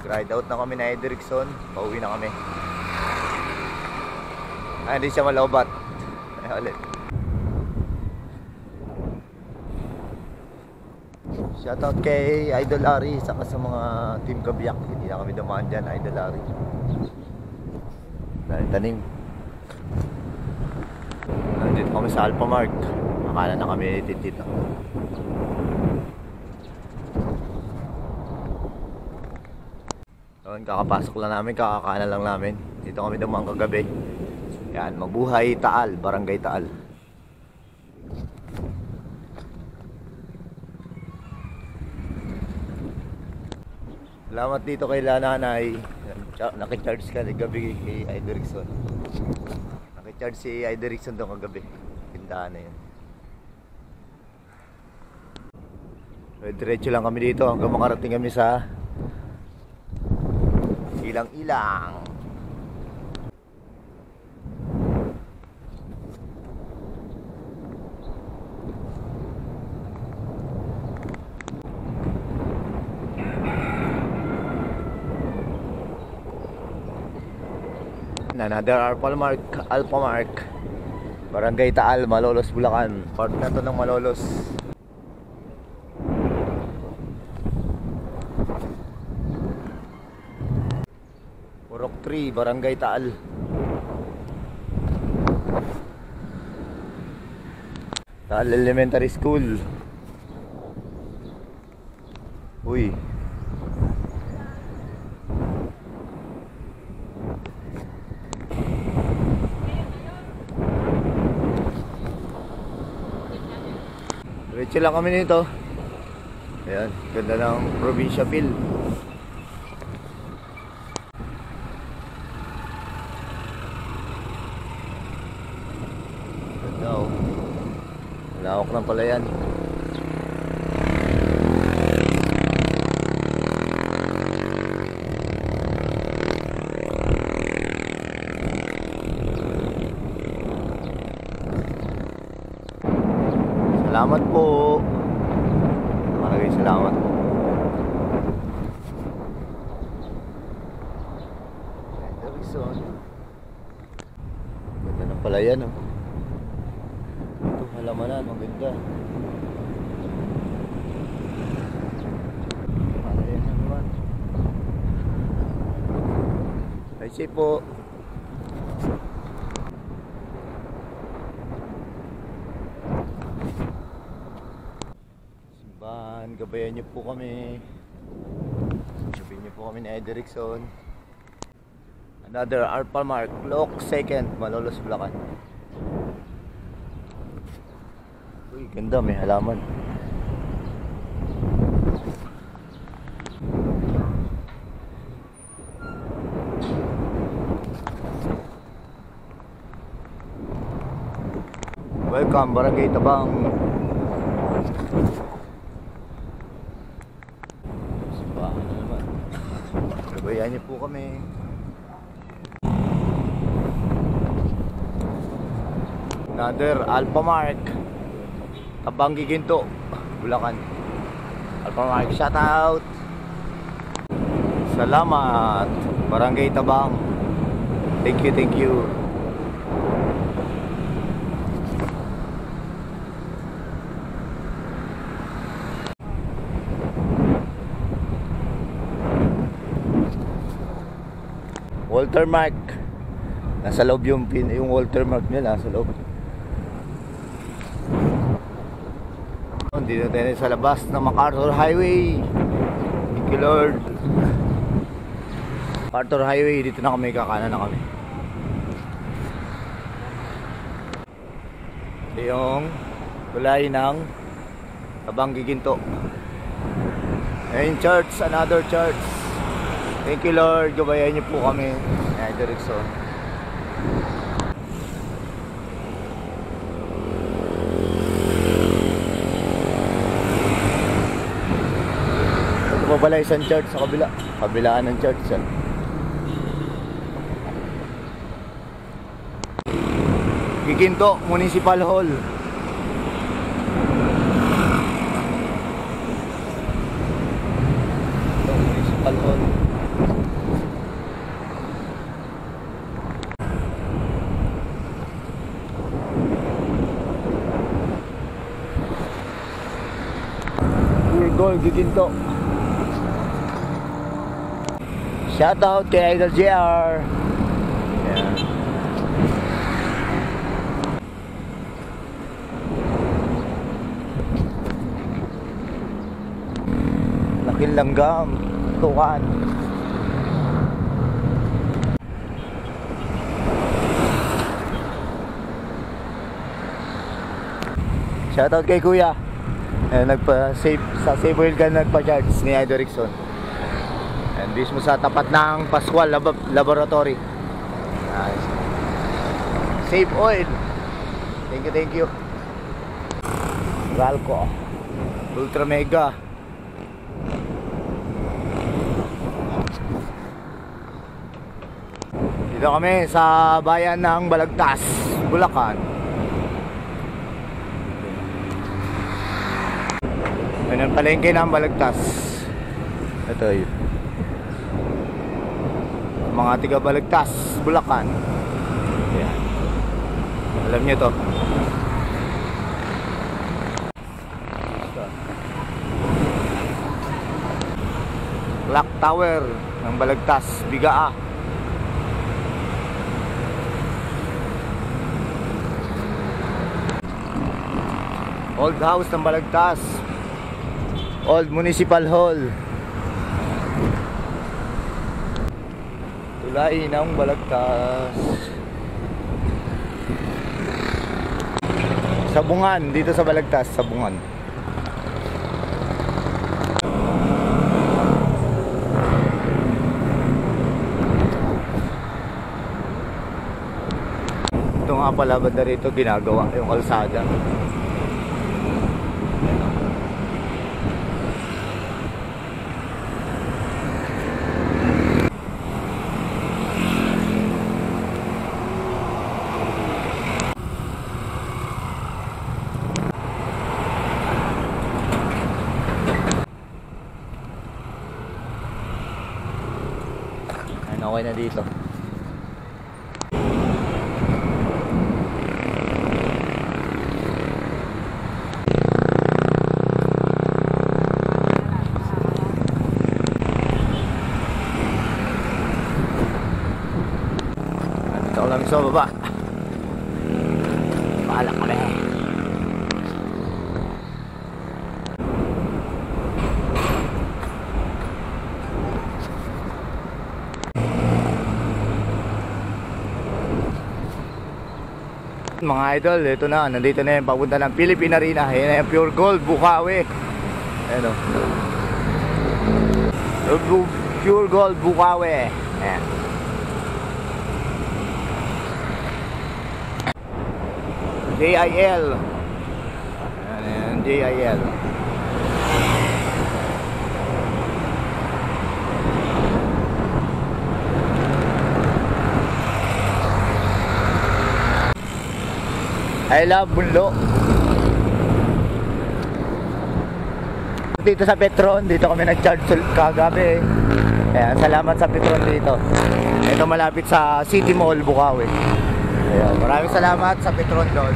Ride out na kami na Edrickson. Pauwi na kami. Ay, hindi siya malaubat. Ay, ulit. Shoutout kay Idol Ari saka sa mga Team Kabiyak. Hindi na kami dumaan dyan, Idol Ari. Dahil tanim. Nandito kami sa Alphamart. Akala na kami dito. Noon, kakapasok lang namin, kakakaana lang namin. Dito kami dumaan kagabi. Yan, Mabuhay Taal, Barangay Taal. Salamat dito kay Nanay. Nakicharge ka gabi kay Idrickson. Nakicharge si Idrickson doon kagabi. Tindahan na yun. So, diretso lang kami dito hanggang makarating kami sa Ilang-Ilang. Another Alphamart, Barangay Taal, Malolos, Bulacan. Part na to ng Malolos. Purok 3, Barangay Taal. Taal Elementary School. Uy. Diretso lang kami nito. Ayan, ganda ng probinsya feel. Ganda oh. Malawak lang pala yan. Salamat po. Maraming salamat po. Edrickson. Ganda ng palayan oh. Ito halamanan, maganda. Palayan naman. Ay si po. Gabayan niyo po kami. Sabihin niyo po kami ni Edrickson. Another Alphamart, Lock 2nd, Malolos, Bulacan. Uy, ganda, may halaman. Welcome, Barangay Tabang. Gabayan niyo po kami. Another Alphamart, Tabang Giginto, Bulacan. Alphamart, shout out. Salamat, Barangay Tabang. Thank you. Walter Mark. Nasa loob yung Walter Mark niya, nasa loob. Dito tayo sa labas ng MacArthur Highway. Thank you Lord. MacArthur Highway, dito na kami, kakanan na kami. Ito yung tulay ng Tabang Giginto. Ayun, church, another church. Thank you Lord, gabayan niyo po kami ni Edrickson. Ito pa pala isang church sa kabilaan ng church yan. Giginto Municipal Hall. Ito, Municipal Hall. Gold Giginto. Shoutout kay Idol JR. Ayan. Laking langgam, tukan. Shoutout kay Kuya. Nagpa-save sa Save Oil ka, nagpa-charge ni Idol Rickson. And mismo sa tapat ng Pascual Laboratory. Nice. Save Oil. Thank you. Ralco Ultra Mega. Dito kami sa bayan ng Balagtas, Bulacan. Ayun ang palengke ng Balagtas. Ito yun. Mga tiga Balagtas, Bulacan. Ayan. Alam nyo to. Clock Tower ng Balagtas, Bigaa. Old House ng Balagtas, Old Municipal Hall. Tulay ng Balagtas. Sabungan, dito sa Balagtas, Sabungan. Ito nga pala, banda rito ginagawa yung kalsada. Okay na dito. Nandito ko lang sa baba. Bahala kami. Mga idol, ito na, nandito na yung papunta ng Philippine Arena. Ayan na yung Pure Gold, Bukawi. Ayan o, Pure Gold, Bukawi. Ayan. JIL. Ayan, JIL. I love Bunlo. Dito sa Petron, dito kami nag-charge kagabi. Ayan, salamat sa Petron dito. Ito malapit sa City Mall, Bukawi. Ayan, maraming salamat sa Petron doon.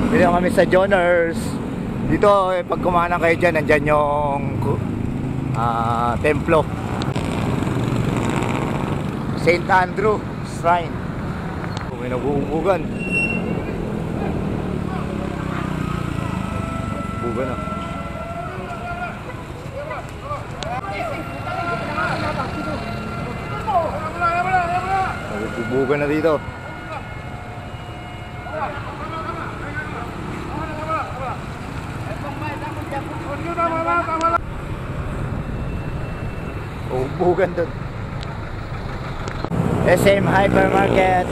Dito kami sa Joners. Dito, pag kumanan kayo dyan, nandyan yung templo St. Andrew Shrine. Kung may nag-uubugan. Bugan na. Bugan na dito. Bugan doon. SM Hypermarket,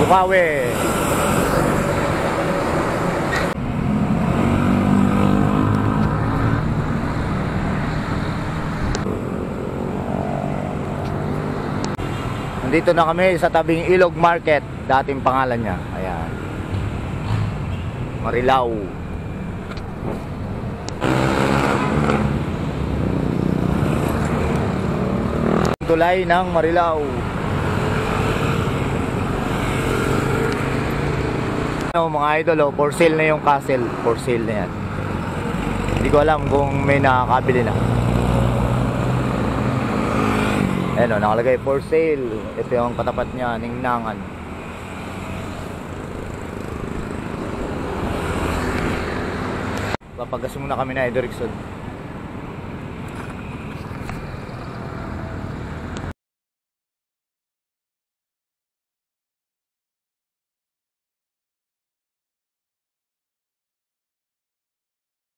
Bukawi. Nandito na kami sa tabing Ilog Market, dating pangalan niya. Ayan. Marilao. Tulay ng Marilao. Mga idol, for sale na yung castle. For sale na yan. Hindi ko alam kung may nakakabili na. Ayan o, nakalagay for sale. Ito yung katapat niya, Ningnangan. Papagas muna kami na Idorixon.